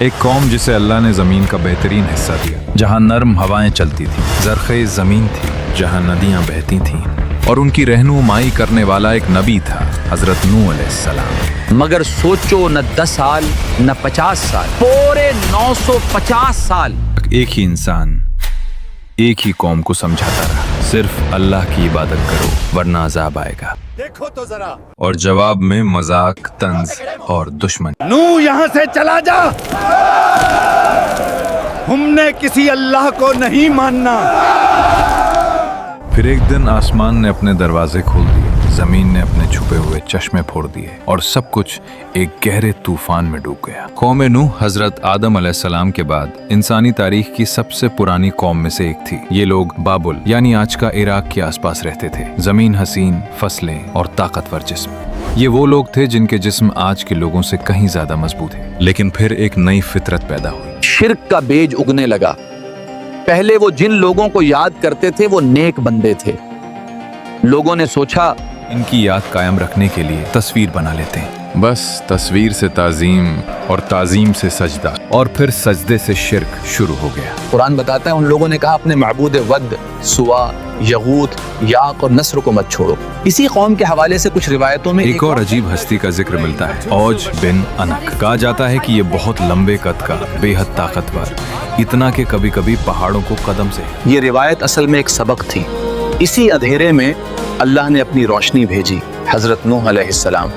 एक कौम जिसे अल्लाह ने ज़मीन का बेहतरीन हिस्सा दिया, जहाँ नर्म हवाएं चलती थीं, ज़रख़ेज़ ज़मीन थी, जहाँ नदियाँ बहती थीं, और उनकी रहनुमाई करने वाला एक नबी था, हज़रत नूह अलैहिस्सलाम। मगर सोचो, न 10 साल न 50 साल, पूरे 950 साल एक ही इंसान एक ही कौम को समझाता रहा, सिर्फ अल्लाह की इबादत करो वरना अजाब आएगा। देखो तो जरा। और जवाब में मजाक, तंज और दुश्मन। नूह यहाँ से चला जा, हमने किसी अल्लाह को नहीं मानना। फिर एक दिन आसमान ने अपने दरवाजे खोल दिए, जमीन ने अपने छुपे हुए चश्मे फोड़ दिए और सब कुछ एक गहरे तूफान में डूब गया। कौम नूह हजरत आदम अलैहिस्सलाम के बाद इंसानी तारीख की सबसे पुरानी कौम में से एक थी। ये लोग बाबुल यानी आज का इराक के आसपास रहते थे। जमीन हसीन, फसलें और ताकतवर जिस्म। ये वो लोग थे जिनके जिस्म आज के लोगों से कहीं ज्यादा मजबूत है। लेकिन फिर एक नई फितरत पैदा हुई। शिर्क का बेज उगने लगा। पहले वो जिन लोगों को याद करते थे वो नेक बंदे थे। लोगों ने सोचा इनकी याद कायम रखने के लिए तस्वीर बना लेते हैं। बस तस्वीर से ताजीम और ताजीम से सजदा और फिर सजदे से शिर्क शुरू हो गया। कुरान बताता है उन लोगों ने कहा अपने महबूद वद, सुवा, यगूत, याक और नस्र को मत छोड़ो। इसी कौम के हवाले से कुछ रिवायतों में एक और अजीब हस्ती का जिक्र मिलता है, औज बिन अनक। कहा जाता है कि ये बहुत लंबे कद का, बेहद ताकतवर, इतना कि कभी कभी पहाड़ों को कदम से। ये रिवायत असल में एक सबक थी। इसी अंधेरे में अल्लाह ने अपनी रोशनी भेजी, हजरत नूह अलैहिस्सलाम।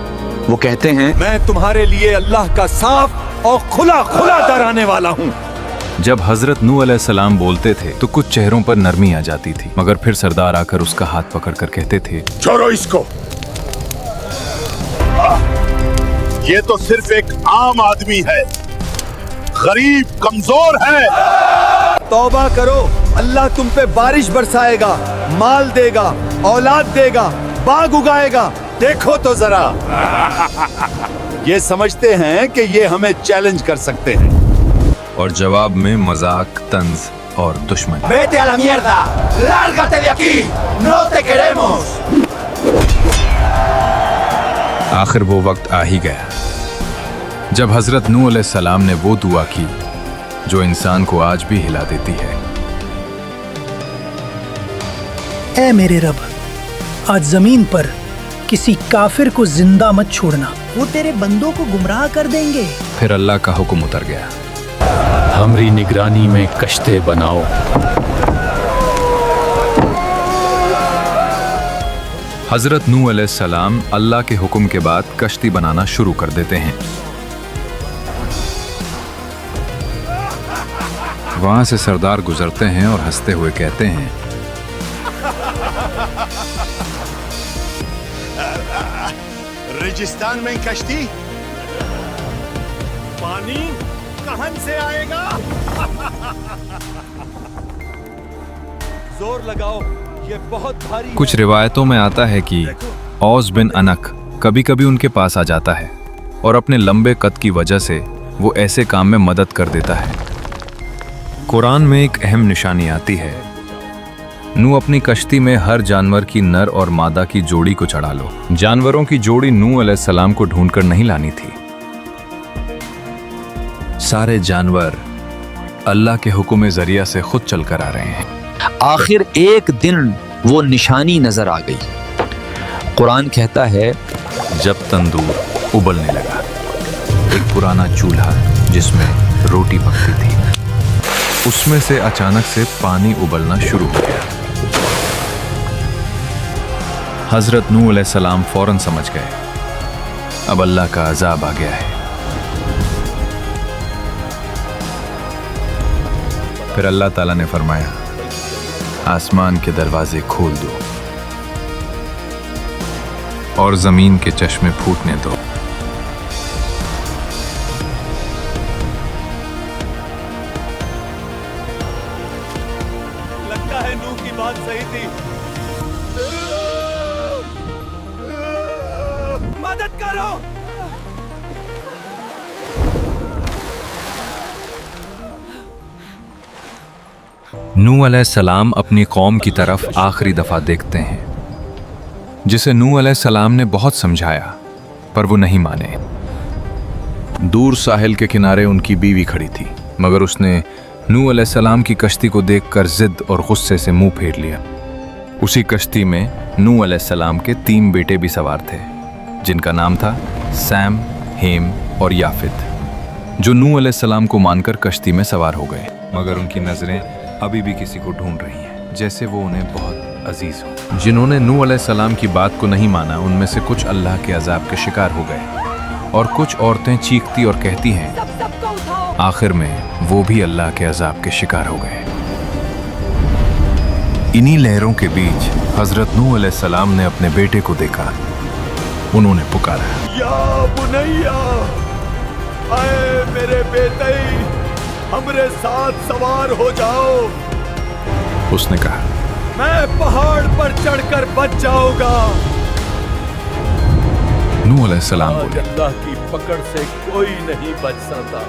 वो कहते हैं, मैं तुम्हारे लिए अल्लाह का साफ और खुला खुला डराने वाला हूँ। जब हजरत नूह अलैहिस्सलाम बोलते थे तो कुछ चेहरों पर नरमी आ जाती थी, मगर फिर सरदार आकर उसका हाथ पकड़कर कहते थे, छोड़ो इसको, ये तो सिर्फ एक आम आदमी है, गरीब कमजोर है। तौबा करो, अल्लाह तुम पे बारिश बरसाएगा, माल देगा, औलाद देगा, बाग उगाएगा। देखो तो जरा। ये समझते हैं कि ये हमें चैलेंज कर सकते हैं। और जवाब में मजाक, तंज और दुश्मन। Vete a la mierda, lárgate de aquí, no te queremos। आखिर वो वक्त आ ही गया जब हजरत नूह अलैहिस्सलाम ने वो दुआ की जो इंसान को आज भी हिला देती है। ऐ मेरे रब, आज जमीन पर किसी काफिर को जिंदा मत छोड़ना, वो तेरे बंदों को गुमराह कर देंगे। फिर अल्लाह का हुक्म उतर गया, हमारी निगरानी में कश्ते बनाओ। हजरत नूह अलैहिस्सलाम अल्लाह के हुक्म के बाद कश्ती बनाना शुरू कर देते हैं। वहां से सरदार गुजरते हैं और हंसते हुए कहते हैं, रेगिस्तान में कश्ती, पानी कहां से आएगा? जोर लगाओ, ये बहुत भारी। कुछ रिवायतों में आता है कि औज बिन अनक कभी कभी उनके पास आ जाता है और अपने लंबे कद की वजह से वो ऐसे काम में मदद कर देता है। कुरान में एक अहम निशानी आती है, नूह अपनी कश्ती में हर जानवर की नर और मादा की जोड़ी को चढ़ा लो। जानवरों की जोड़ी नूह अलैहिस्सलाम को ढूंढकर नहीं लानी थी। सारे जानवर अल्लाह के हुक्म जरिया से खुद चलकर आ रहे हैं। आखिर एक दिन वो निशानी नजर आ गई। कुरान कहता है, जब तंदूर उबलने लगा, एक पुराना चूल्हा जिसमें रोटी पकती थी, उसमें से अचानक से पानी उबलना शुरू हो गया। हजरत नूह अलैहिस्सलाम फौरन समझ गए, अब अल्लाह का अजाब आ गया है। फिर अल्लाह ताला ने फरमाया, आसमान के दरवाजे खोल दो और जमीन के चश्मे फूटने दो। लगता है नूह की बात सही थी। मदद करो। नूह अलैहिस्सलाम अपनी कौम की तरफ आखिरी दफा देखते हैं, जिसे नूह अलैहिस्सलाम ने बहुत समझाया पर वो नहीं माने। दूर साहिल के किनारे उनकी बीवी खड़ी थी, मगर उसने नूह अलैहिस्सलाम की कश्ती को देखकर जिद और गुस्से से मुंह फेर लिया। उसी कश्ती में नूह अलैहिस्सलाम के 3 बेटे भी सवार थे, जिनका नाम था सैम, हेम और याफित, जो नूह अलैहिस्सलाम को मानकर कश्ती में सवार हो गए। मगर उनकी नज़रें अभी भी किसी को ढूंढ रही हैं, जैसे वो उन्हें बहुत अजीज हो। जिन्होंने नूह अलैहिस्सलाम की बात को नहीं माना, उनमें से कुछ अल्लाह के अजाब के शिकार हो गए और कुछ औरतें चीखती और कहती हैं। आखिर में वो भी अल्लाह के अजाब के शिकार हो गए। इन्हीं लहरों के बीच हजरत नूह अलैहिस्सलाम ने अपने बेटे को देखा। उन्होंने पुकारा, या बुनैया, आए मेरे बेटे, हमरे साथ सवार हो जाओ। उसने कहा, मैं पहाड़ पर चढ़कर बच जाऊंगा। नूह अलैहिस्सलाम बोले, अल्लाह की पकड़ से कोई नहीं बच सकता।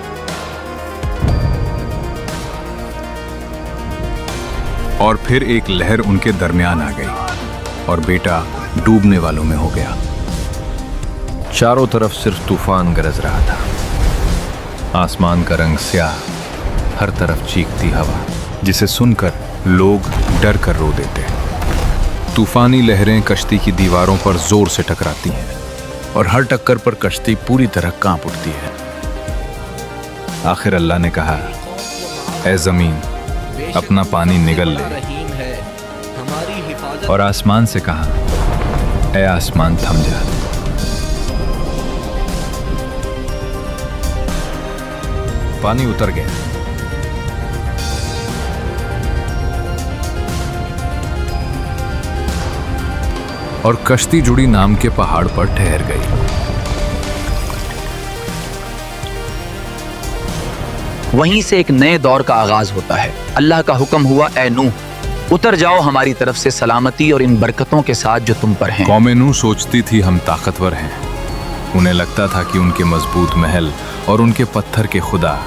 और फिर एक लहर उनके दरमियान आ गई और बेटा डूबने वालों में हो गया। चारों तरफ सिर्फ तूफान गरज रहा था। आसमान का रंग स्याह, हर तरफ चीखती हवा, जिसे सुनकर लोग डर कर रो देते। तूफानी लहरें कश्ती की दीवारों पर जोर से टकराती हैं और हर टक्कर पर कश्ती पूरी तरह कांप उठती है। आखिर अल्लाह ने कहा, ऐ ज़मीन, अपना पानी निगल ले। और आसमान से कहा, ऐ आसमान, थम जा। पानी उतर गया। और कश्ती जुड़ी नाम के पहाड़ पर ठहर गई। वहीं से एक नए दौर का आगाज होता है। अल्लाह का हुक्म हुआ, ऐ नूह, उतर जाओ हमारी तरफ से सलामती और इन बरकतों के साथ जो तुम पर हैं। कौम नूह सोचती थी हम ताकतवर हैं। उन्हें लगता था कि उनके मजबूत महल और उनके पत्थर के खुदा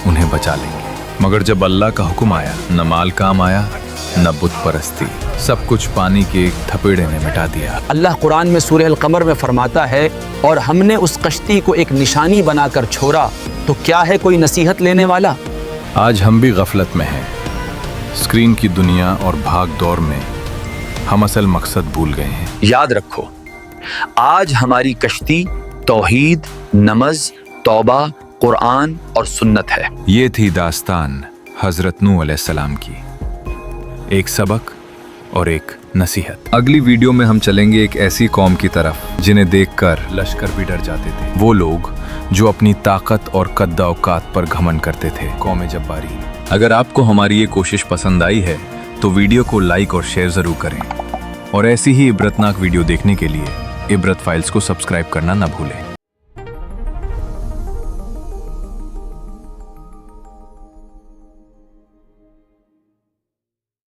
उन्हें बचा लेंगे। मगर जब अल्लाह का हुक्म आया, न माल काम आया, न बुत परस्ती, सब कुछ पानी के एक थपेड़े ने मिटा दिया। अल्लाह कुरान में सूरह अल-कमर में फरमाता है, और हमने उस कश्ती को एक निशानी बनाकर छोड़ा, तो क्या है कोई नसीहत लेने वाला। आज हम भी गफलत में हैं। स्क्रीन की दुनिया और भाग दौड़ में हम असल मकसद भूल गए हैं। याद रखो, आज हमारी कश्ती तौहीद, नमाज, तौबा, कुरान और सुन्नत है। ये थी दास्तान हजरत नूह अलैहिस्सलाम की, एक सबक और एक नसीहत। अगली वीडियो में हम चलेंगे एक ऐसी कौम की तरफ जिन्हें देखकर लश्कर भी डर जाते थे। वो लोग जो अपनी ताकत और कद्दा औकात पर घमंड करते थे, कौम जब्बारी। अगर आपको हमारी ये कोशिश पसंद आई है तो वीडियो को लाइक और शेयर जरूर करें, और ऐसी ही इबरतनाक वीडियो देखने के लिए इबरत फाइल्स को सब्सक्राइब करना न भूलें।